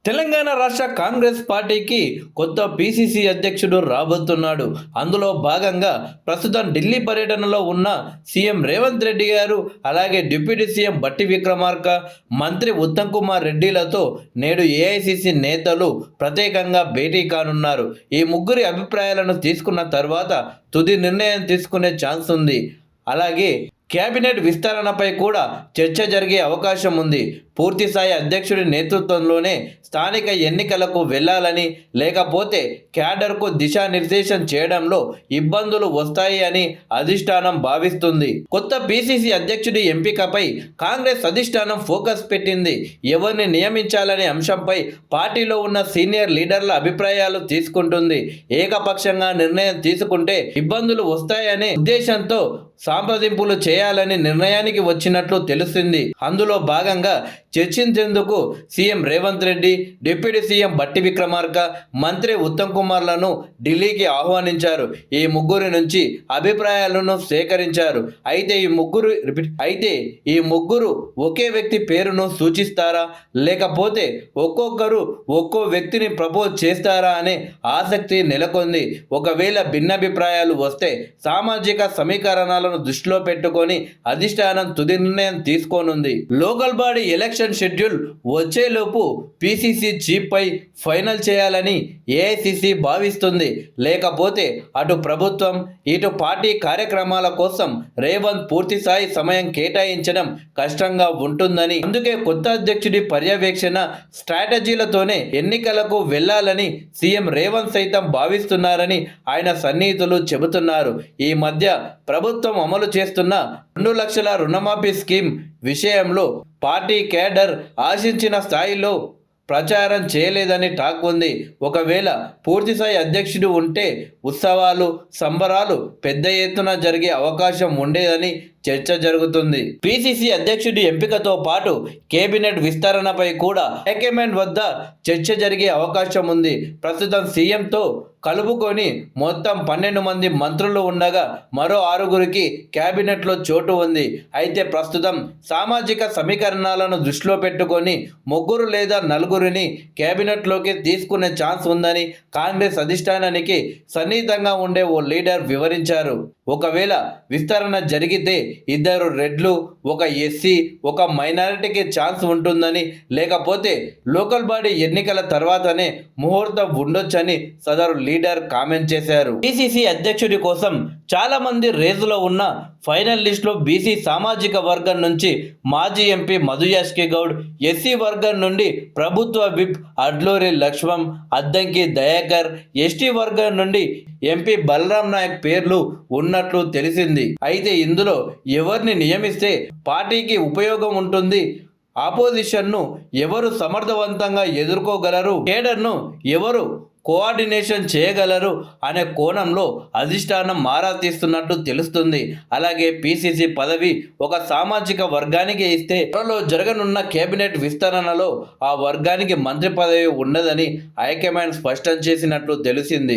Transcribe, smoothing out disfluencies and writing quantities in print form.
తెలంగాణ రాష్ట్ర కాంగ్రెస్ పార్టీకి కొత్త పిసిసి అధ్యక్షుడు రాబోతున్నాడు. అందులో భాగంగా ప్రస్తుతం ఢిల్లీ పర్యటనలో ఉన్న సీఎం రేవంత్ రెడ్డి గారు, అలాగే డిప్యూటీ సీఎం బట్టి విక్రమార్క, మంత్రి ఉత్తమ్ కుమార్ రెడ్డిలతో నేడు ఏఐసిసి నేతలు ప్రత్యేకంగా భేటీ కానున్నారు. ఈ ముగ్గురి అభిప్రాయాలను తీసుకున్న తర్వాత తుది నిర్ణయం తీసుకునే ఛాన్స్ ఉంది. అలాగే కేబినెట్ విస్తరణపై కూడా చర్చ జరిగే అవకాశం ఉంది. పూర్తిస్థాయి అధ్యక్షుడి నేతృత్వంలోనే స్థానిక ఎన్నికలకు వెళ్లాలని, లేకపోతే క్యాడర్కు దిశానిర్దేశం చేయడంలో ఇబ్బందులు వస్తాయి అని అధిష్టానం భావిస్తుంది. కొత్త పిసిసి అధ్యక్షుడి ఎంపికపై కాంగ్రెస్ అధిష్టానం ఫోకస్ పెట్టింది. ఎవరిని నియమించాలనే అంశంపై పార్టీలో ఉన్న సీనియర్ లీడర్ల అభిప్రాయాలు తీసుకుంటుంది. ఏకపక్షంగా నిర్ణయం తీసుకుంటే ఇబ్బందులు వస్తాయనే ఉద్దేశంతో సంప్రదింపులు చేయాలని నిర్ణయానికి వచ్చినట్లు తెలుస్తుంది. అందులో భాగంగా చర్చించేందుకు CM Revanth Reddy, deputy CM బట్టి విక్రమార్క, మంత్రి ఉత్తమ్ కుమార్లను ఢిల్లీకి ఆహ్వానించారు. ఈ ముగ్గురి నుంచి అభిప్రాయాలను సేకరించారు. అయితే ఈ ముగ్గురు ఒకే వ్యక్తి పేరును సూచిస్తారా, లేకపోతే ఒక్కొక్కరు ఒక్కో వ్యక్తిని ప్రపోజ్ చేస్తారా అనే ఆసక్తి నెలకొంది. ఒకవేళ భిన్నాభిప్రాయాలు వస్తే సామాజిక సమీకరణాలను దృష్టిలో పెట్టుకొని అధిష్టానం తుది నిర్ణయం తీసుకోనుంది. లోకల్ బాడీ ఎలక్షన్ షెడ్యూల్ వచ్చేలోపు పిసిసి చీఫ్ పై ఫైనల్ చేయాలని ఏఐసిసి భావిస్తుంది. లేకపోతే అటు ప్రభుత్వం, ఇటు పార్టీ కార్యక్రమాల కోసం రేవంత్ పూర్తిస్థాయి సమయం కేటాయించడం కష్టంగా ఉంటుందని, అందుకే కొత్త అధ్యక్షుడి పర్యవేక్షణ స్ట్రాటజీలతోనే ఎన్నికలకు వెళ్లాలని సీఎం రేవంత్ సైతం భావిస్తున్నారని ఆయన సన్నిహితులు చెబుతున్నారు. ఈ మధ్య ప్రభుత్వం అమలు చేస్తున్న 2 లక్షల రుణమాఫీ స్కీమ్ విషయంలో పార్టీ కేడర్ ఆశించిన స్థాయిలో ప్రచారం చేయలేదని టాక్ ఉంది. ఒకవేళ పూర్తిస్థాయి అధ్యక్షుడు ఉంటే ఉత్సవాలు, సంబరాలు పెద్ద ఎత్తున జరిగే అవకాశం ఉండేదని చర్చ జరుగుతుంది. పిసిసి అధ్యక్షుడి ఎంపికతో పాటు కేబినెట్ విస్తరణపై కూడా హైకమాండ్ వద్ద చర్చ జరిగే అవకాశం ఉంది. ప్రస్తుతం సీఎంతో కలుపుకొని మొత్తం 12 మంది మంత్రులు ఉండగా మరో 6గురికి కేబినెట్లో చోటు ఉంది. అయితే ప్రస్తుతం సామాజిక సమీకరణాలను దృష్టిలో పెట్టుకొని 3 లేదా 4 కేబినెట్లోకి తీసుకునే ఛాన్స్ ఉందని కాంగ్రెస్ అధిష్టానానికి సన్నిహితంగా ఉండే ఓ లీడర్ వివరించారు. ఒకవేళ విస్తరణ జరిగితే 2 రెడ్లు, 1 ఎస్సీ, 1 మైనారిటీకి ఛాన్స్ ఉంటుందని, లేకపోతే లోకల్ బాడీ ఎన్నికల తర్వాతనే ముహూర్తం ఉండొచ్చని సదరు లీడర్ కామెంట్ చేశారు. పిసిసి అధ్యక్షుడి కోసం చాలా మంది రేసులో ఉన్న ఫైనల్ లిస్టులో బీసీ సామాజిక వర్గం నుంచి మాజీ ఎంపీ మధుయాష్కి గౌడ్, ఎస్సీ వర్గం నుండి ప్రభుత్వ విప్ అడ్లూరి లక్ష్మణ్, అద్దంకి దయాకర్, ఎస్టీ వర్గం నుండి ఎంపీ బలరాం నాయక్ పేర్లు ఉన్నట్లు తెలిసింది. అయితే ఇందులో ఎవరిని నియమిస్తే పార్టీకి ఉపయోగం ఉంటుంది, ఆపోజిషన్ను ఎవరు సమర్థవంతంగా ఎదుర్కోగలరు, కేడర్ను ఎవరు కోఆర్డినేషన్ చేయగలరు అనే కోణంలో అధిష్టానం మారా తీస్తున్నట్టు తెలుస్తుంది. అలాగే పిసిసి పదవి ఒక సామాజిక వర్గానికి ఇస్తే త్వరలో జరగనున్న కేబినెట్ విస్తరణలో ఆ వర్గానికి మంత్రి పదవి ఉండదని హైకమాండ్ స్పష్టం చేసినట్లు తెలిసింది.